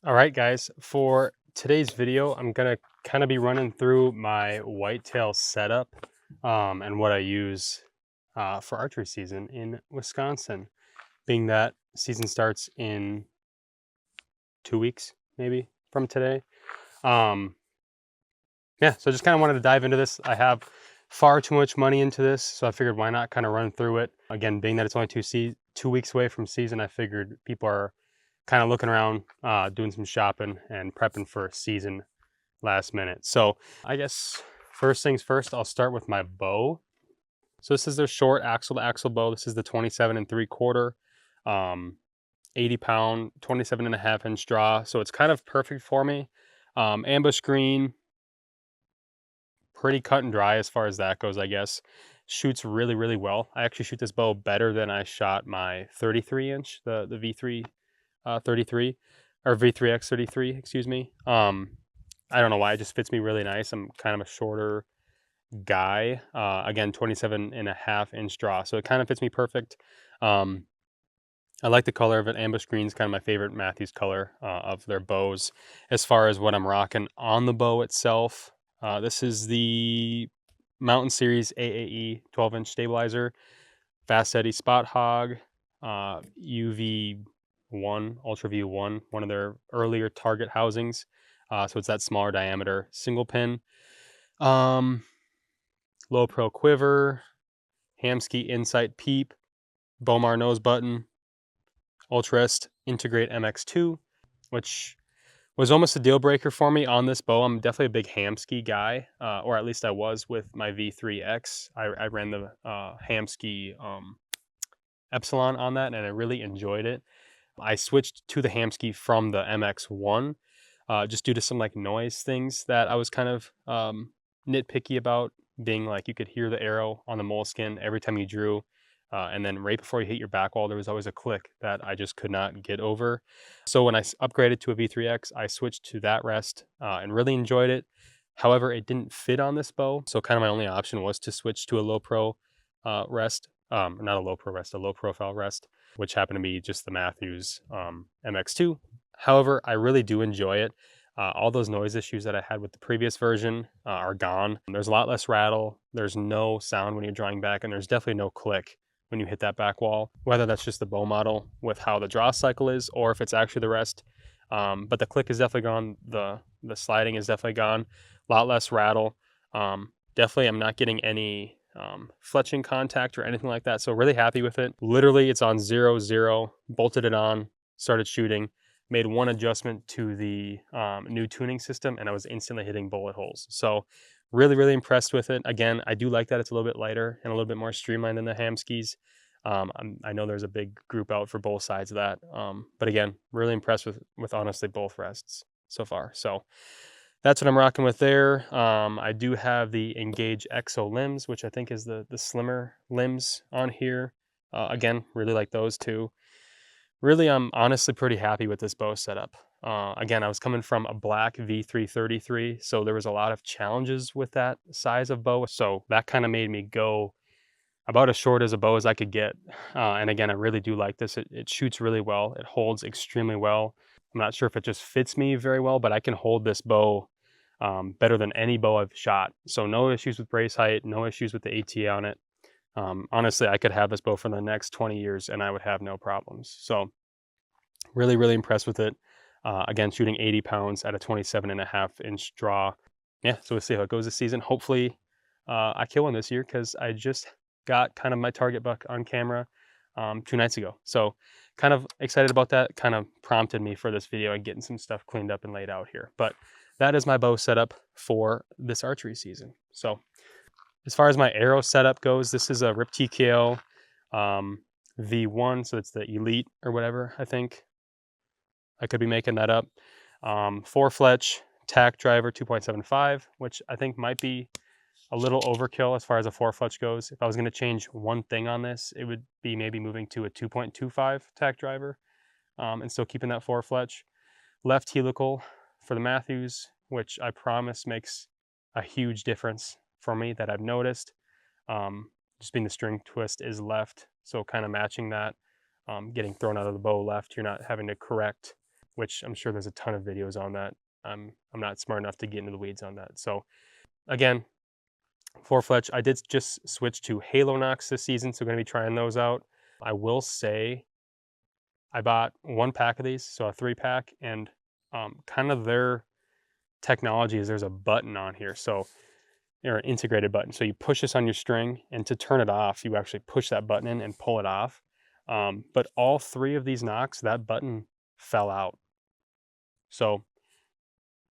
All right, guys, for today's video, I'm gonna kind of be running through my whitetail setup and what I use for archery season in Wisconsin, being that season starts in 2 weeks, maybe from today. Yeah, so just kind of wanted to dive into this. I have far too much money into this, so I figured why not kind of run through it. Again, being that it's only 2 weeks away from season, I figured people are kind of looking around, doing some shopping and prepping for season last minute. So I guess first things first, I'll start with my bow. So this is their short axle to axle bow. This is the 27 3/4, 80 pound, 27.5 inch draw. So it's kind of perfect for me. Ambush green, pretty cut and dry as far as that goes, I guess. Shoots really, really well. I actually shoot this bow better than I shot my 33 inch, the V3 33 or V3X 33, excuse me. I don't know why, it just fits me really nice. I'm kind of a shorter guy. Again, 27.5 inch draw, so it kind of fits me perfect. I like the color of it. Ambush green is kind of my favorite Matthews color of their bows. As far as what I'm rocking on the bow itself, this is the Mountain Series AAE 12-inch stabilizer, Fast Steady Spot Hog, UV1, Ultra View 1, one of their earlier target housings. So it's that smaller diameter single pin. Low Pro quiver, Hamskea Insight peep, Bomar nose button, Ultrest Integrate MX2, which was almost a deal breaker for me on this bow. I'm definitely a big Hamskea guy, or at least I was with my V3X. I ran the Hamskea Epsilon on that, and I really enjoyed it. I switched to the Hamskea from the MX1 just due to some like noise things that I was kind of nitpicky about, being like you could hear the arrow on the moleskin every time you drew. And then right before you hit your back wall, there was always a click that I just could not get over. So when I upgraded to a V3X, I switched to that rest and really enjoyed it. However, it didn't fit on this bow. So kind of my only option was to switch to a low pro rest. Not a low pro rest, a low profile rest, which happened to be just the Matthews MX2. However, I really do enjoy it. All those noise issues that I had with the previous version are gone. There's a lot less rattle. There's no sound when you're drawing back, and there's definitely no click when you hit that back wall, whether that's just the bow model with how the draw cycle is, or if it's actually the rest. But the click is definitely gone. The sliding is definitely gone. A lot less rattle. Definitely I'm not getting any fletching contact or anything like that. So really happy with it. Literally it's on 0-0, bolted it on, started shooting, made one adjustment to the new tuning system, and I was instantly hitting bullet holes. So really, really impressed with it. Again, I do like that it's a little bit lighter and a little bit more streamlined than the Hamskeas. I know there's a big group out for both sides of that. But again, really impressed with honestly both rests so far. So that's what I'm rocking with there. I do have the Engage Exo limbs, which I think is the slimmer limbs on here. Again, really like those too. Really, I'm honestly pretty happy with this bow setup. Again, I was coming from a black V333, so there was a lot of challenges with that size of bow. So that kind of made me go about as short as a bow as I could get. And again, I really do like this. It shoots really well. It holds extremely well. I'm not sure if it just fits me very well, but I can hold this bow better than any bow I've shot. So no issues with brace height, no issues with the ATA on it. Honestly, I could have this bow for the next 20 years and I would have no problems. So really, really impressed with it. Again, shooting 80 pounds at a 27.5-inch draw. Yeah, so we'll see how it goes this season. Hopefully I kill one this year, because I just got kind of my target buck on camera 2 nights ago. So kind of excited about that. Kind of prompted me for this video and getting some stuff cleaned up and laid out here. But that is my bow setup for this archery season. So as far as my arrow setup goes, this is a Rip TKO V1, so it's the Elite or whatever, I think. I could be making that up. 4-fletch, tack driver 2.75, which I think might be a little overkill as far as a 4-fletch goes. If I was going to change one thing on this, it would be maybe moving to a 2.25 tack driver and still keeping that 4-fletch. Left helical for the Matthews, which I promise makes a huge difference for me that I've noticed. Just being the string twist is left, so kind of matching that. Getting thrown out of the bow left, you're not having to correct which I'm sure there's a ton of videos on that. I'm not smart enough to get into the weeds on that. So again, 4-fletch, I did just switch to Halo Knox this season, so going to be trying those out. I will say I bought 1 pack of these, so a 3-pack, and kind of their technology is there's a button on here, so or an integrated button. So you push this on your string, and to turn it off, you actually push that button in and pull it off. But all 3 of these knocks, that button fell out. So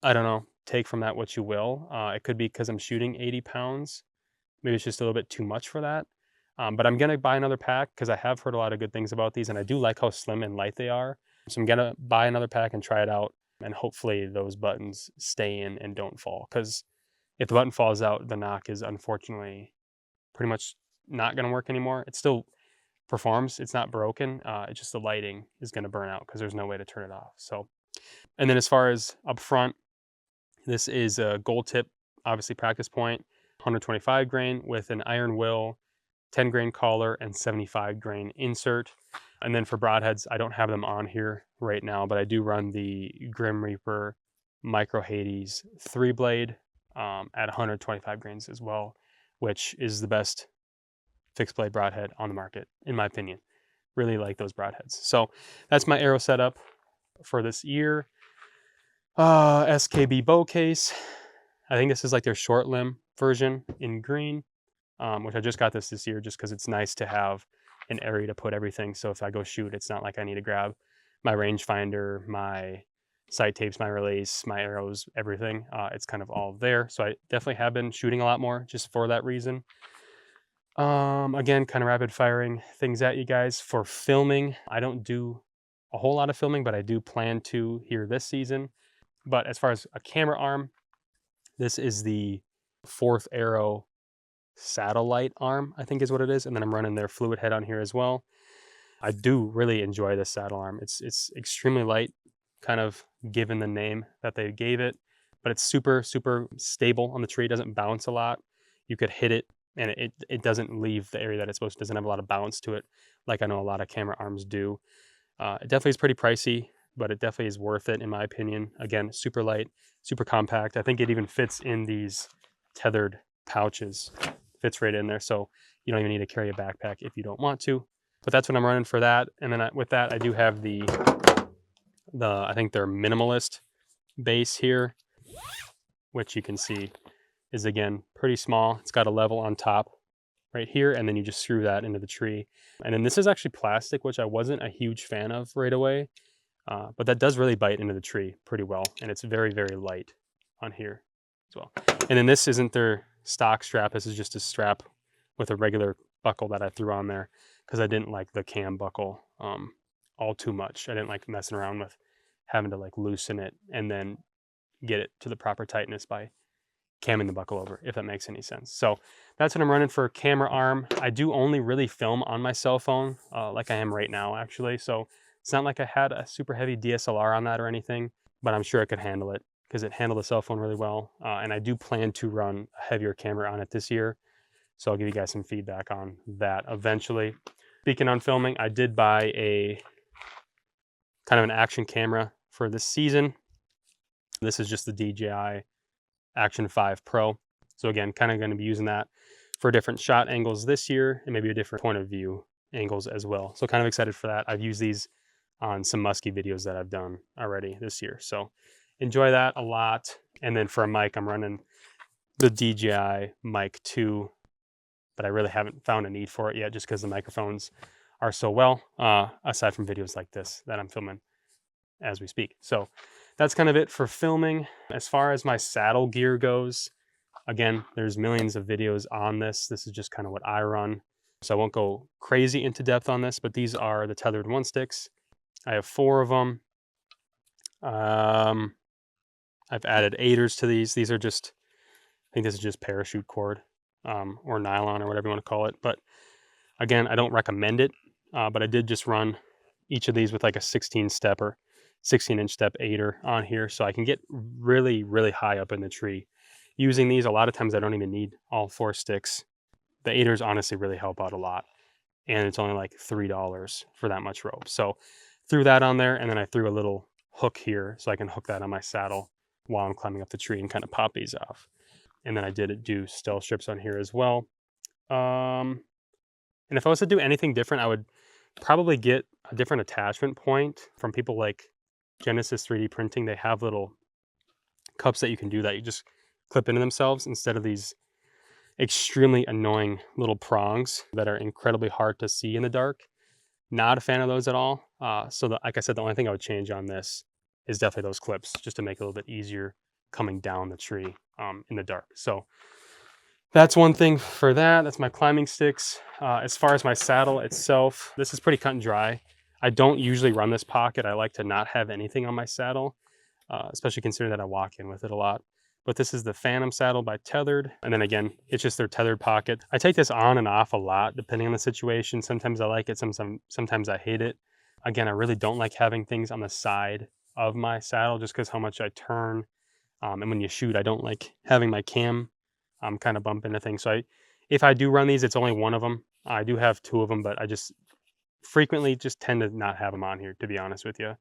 I don't know, take from that what you will. It could be because I'm shooting 80 pounds. Maybe it's just a little bit too much for that. But I'm going to buy another pack because I have heard a lot of good things about these, and I do like how slim and light they are. So I'm going to buy another pack and try it out, and hopefully those buttons stay in and don't fall. Because if the button falls out, the knock is unfortunately pretty much not going to work anymore. It still performs. It's not broken. It's just the lighting is going to burn out because there's no way to turn it off. So, and then as far as up front, this is a gold tip, obviously practice point, 125 grain with an iron will, 10 grain collar, and 75 grain insert. And then for broadheads, I don't have them on here right now, but I do run the Grim Reaper Micro Hades 3-blade at 125 grains as well, which is the best fixed blade broadhead on the market, in my opinion. Really like those broadheads. So that's my arrow setup for this year. SKB bow case. I think this is like their short limb version in green, which I just got this year just because it's nice to have an area to put everything. So if I go shoot, it's not like I need to grab my rangefinder, my sight tapes, my release, my arrows, everything. It's kind of all there. So I definitely have been shooting a lot more just for that reason. Again, kind of rapid firing things at you guys. For filming, I don't do a whole lot of filming, but I do plan to here this season. But as far as a camera arm, this is the 4th Arrow satellite arm, I think is what it is. And then I'm running their fluid head on here as well. I do really enjoy this saddle arm. It's extremely light, kind of given the name that they gave it, but it's super, super stable on the tree. It doesn't bounce a lot. You could hit it and it doesn't leave the area that it's supposed to. It doesn't have a lot of bounce to it, like I know a lot of camera arms do. It definitely is pretty pricey, but it definitely is worth it in my opinion. Again, super light, super compact. I think it even fits in these tethered pouches. Fits right in there, so you don't even need to carry a backpack if you don't want to. But that's what I'm running for that. And then with that, I do have the I think they're minimalist base here, which you can see is again pretty small. It's got a level on top right here, and then you just screw that into the tree. And then this is actually plastic, which I wasn't a huge fan of right away, but that does really bite into the tree pretty well, and it's very, very light on here as well. And then this isn't their stock strap. This is just a strap with a regular buckle that I threw on there because I didn't like the cam buckle all too much. I didn't like messing around with having to like loosen it and then get it to the proper tightness by camming the buckle over, if that makes any sense. So that's what I'm running for camera arm. I do only really film on my cell phone, like I am right now actually. So it's not like I had a super heavy DSLR on that or anything, but I'm sure I could handle it because it handled the cell phone really well. And I do plan to run a heavier camera on it this year. So I'll give you guys some feedback on that eventually. Speaking on filming, I did buy a kind of an action camera for this season. This is just the DJI Action 5 Pro. So again, kind of going to be using that for different shot angles this year and maybe a different point of view angles as well. So kind of excited for that. I've used these on some musky videos that I've done already this year. So enjoy that a lot. And then for a mic, I'm running the DJI Mic 2, but I really haven't found a need for it yet just because the microphones are so well, aside from videos like this that I'm filming as we speak. So that's kind of it for filming. As far as my saddle gear goes, again, there's millions of videos on this. This is just kind of what I run. So I won't go crazy into depth on this, but these are the tethered one sticks. I have 4 of them. I've added aiders to these. These are just, I think this is just parachute cord or nylon or whatever you want to call it. But again, I don't recommend it, but I did just run each of these with like a 16-step or 16-inch step aider on here, so I can get really, really high up in the tree. Using these, a lot of times I don't even need all 4 sticks. The aiders honestly really help out a lot, and it's only like $3 for that much rope. So threw that on there, and then I threw a little hook here so I can hook that on my saddle while I'm climbing up the tree and kind of pop these off. And then I did do stealth strips on here as well. And if I was to do anything different, I would probably get a different attachment point from people like Genesis 3D Printing. They have little cups that you can do that you just clip into themselves instead of these extremely annoying little prongs that are incredibly hard to see in the dark. Not a fan of those at all. Like I said, the only thing I would change on this is definitely those clips, just to make it a little bit easier coming down the tree in the dark. So that's one thing for that. That's my climbing sticks. As far as my saddle itself, this is pretty cut and dry. I don't usually run this pocket. I like to not have anything on my saddle, especially considering that I walk in with it a lot. But this is the Phantom saddle by Tethered. And then again, it's just their tethered pocket. I take this on and off a lot, depending on the situation. Sometimes I like it, sometimes I hate it. Again, I really don't like having things on the side of my saddle just because how much I turn. And when you shoot, I don't like having my cam kind of bump into things. So if I do run these, it's only one of them. I do have two of them, but I just frequently just tend to not have them on here, to be honest with you.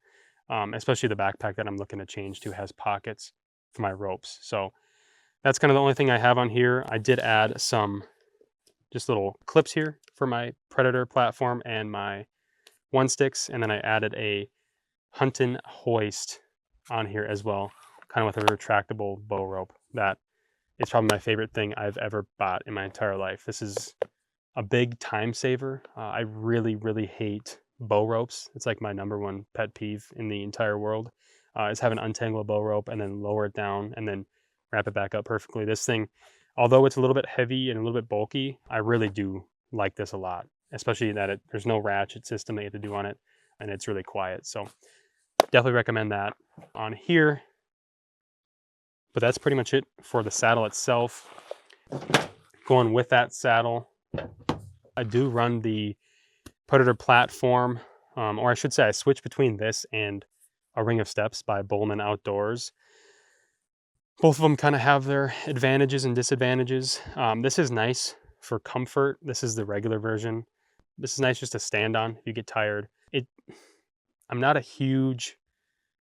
Especially the backpack that I'm looking to change to has pockets for my ropes. So that's kind of the only thing I have on here. I did add some just little clips here for my Predator platform and my one sticks. And then I added a hunting hoist on here as well, kind of with a retractable bow rope. That is probably my favorite thing I've ever bought in my entire life. This is a big time saver. I really, really hate bow ropes. It's like my number one pet peeve in the entire world. Is having to untangle a bow rope and then lower it down and then wrap it back up perfectly. This thing, although it's a little bit heavy and a little bit bulky, I really do like this a lot, especially that there's no ratchet system that you have to do on it, and it's really quiet. So definitely recommend that on here. But that's pretty much it for the saddle itself. Going with that saddle, I do run the Predator platform, or I should say I switch between this and a Ring of Steps by Bowman Outdoors. Both of them kind of have their advantages and disadvantages. This is nice for comfort. This is the regular version. This is nice just to stand on if you get tired. I'm not a huge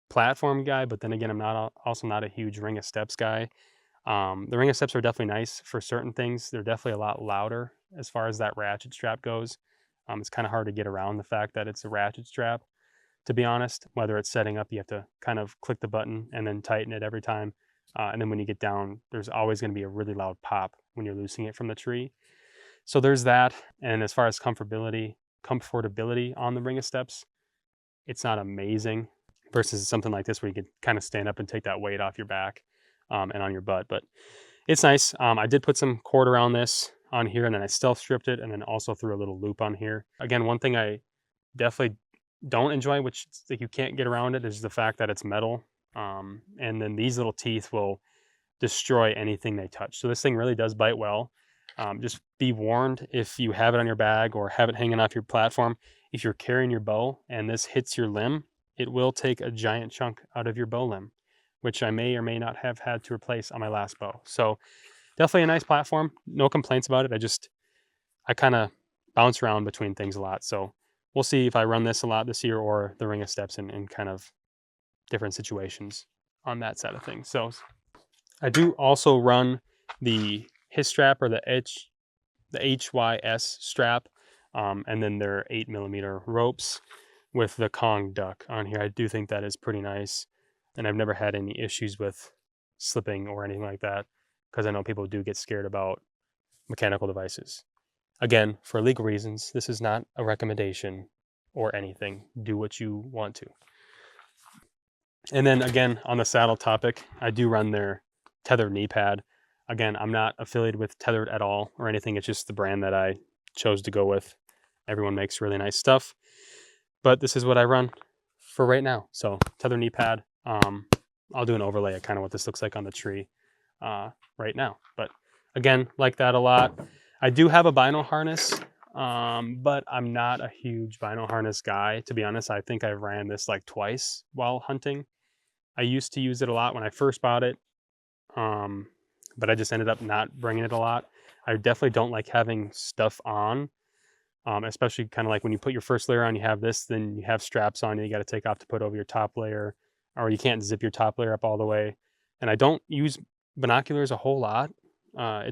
platform guy, but then again, I'm also not a huge Ring of Steps guy. The Ring of Steps are definitely nice for certain things. They're definitely a lot louder as far as that ratchet strap goes. It's kind of hard to get around the fact that it's a ratchet strap, to be honest. Whether it's setting up, you have to kind of click the button and then tighten it every time. And then when you get down, there's always going to be a really loud pop when you're loosening it from the tree. So there's that. And as far as comfortability on the Ring of Steps, it's not amazing versus something like this where you can kind of stand up and take that weight off your back and on your butt. But it's nice. I did put some cord around this on here, and then I stealth stripped it and then also threw a little loop on here. Again, one thing I definitely don't enjoy, which like you can't get around it, is the fact that it's metal. And then these little teeth will destroy anything they touch. So this thing really does bite well. Just be warned, if you have it on your bag or have it hanging off your platform, if you're carrying your bow and this hits your limb, it will take a giant chunk out of your bow limb, which I may or may not have had to replace on my last bow. So definitely a nice platform. No complaints about it. I kind of bounce around between things a lot. So we'll see if I run this a lot this year or the Ring of Steps in kind of different situations on that side of things. So I do also run the HIS strap, or the HYS strap, and then their 8mm ropes with the Kong duck on here. I do think that is pretty nice, and I've never had any issues with slipping or anything like that, because I know people do get scared about mechanical devices. Again, for legal reasons, this is not a recommendation or anything. Do what you want to. And then again, on the saddle topic, I do run their Tethered knee pad. Again, I'm not affiliated with Tethered at all or anything. It's just the brand that I chose to go with. Everyone makes really nice stuff, but this is what I run for right now. So Tethered knee pad. I'll do an overlay of kind of what this looks like on the tree right now. But again, like that a lot. I do have a bino harness, but I'm not a huge bino harness guy, to be honest. I think I ran this like twice while hunting. I used to use it a lot when I first bought it, but I just ended up not bringing it a lot. I definitely don't like having stuff on, especially kind of like when you put your first layer on, you have this, then you have straps on you got to take off to put over your top layer. or you can't zip your top layer up all the way. And I don't use binoculars a whole lot. I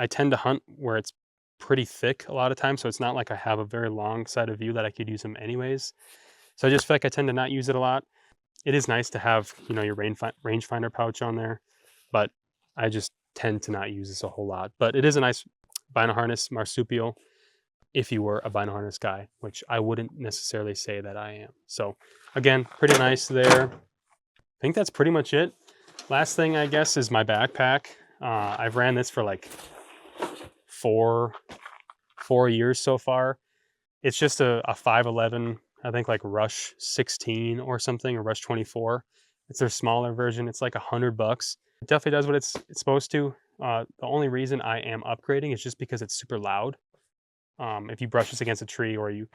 tend to hunt where it's pretty thick a lot of times, so it's not like I have a very long side of view that I could use them anyways. So I just feel like I tend to not use it a lot. It is nice to have, your rangefinder pouch on there, but I just tend to not use this a whole lot. But it is a nice bino harness, marsupial, if you were a bino harness guy, which I wouldn't necessarily say that I am. So again, pretty nice there. I think that's pretty much it. Last thing, I guess, is my backpack. I've ran this for like four years so far. It's just a 511, I think like Rush 16 or something, or Rush 24. It's their smaller version. It's like $100. It definitely does what it's supposed to. The only reason I am upgrading is just because it's super loud. If you brush this against a tree, or you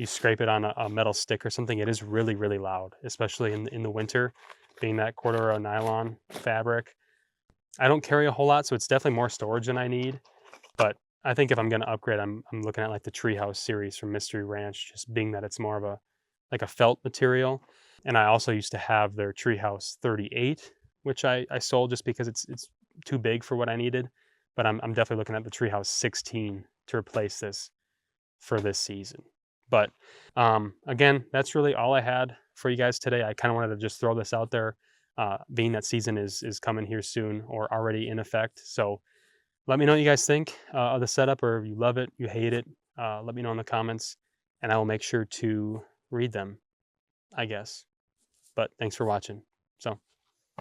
scrape it on a metal stick or something, it is really, really loud, especially in the winter, being that corduroy nylon fabric. I don't carry a whole lot, so it's definitely more storage than I need. But I think if I'm going to upgrade, I'm looking at like the Treehouse series from Mystery Ranch, just being that it's more of a felt material. And I also used to have their Treehouse 38, which I sold just because it's too big for what I needed. But I'm definitely looking at the Treehouse 16 to replace this for this season. But again, that's really all I had for you guys today. I kind of wanted to just throw this out there, being that season is coming here soon, or already in effect. So let me know what you guys think of the setup, or if you love it, you hate it. Let me know in the comments, and I will make sure to read them, I guess. But thanks for watching. So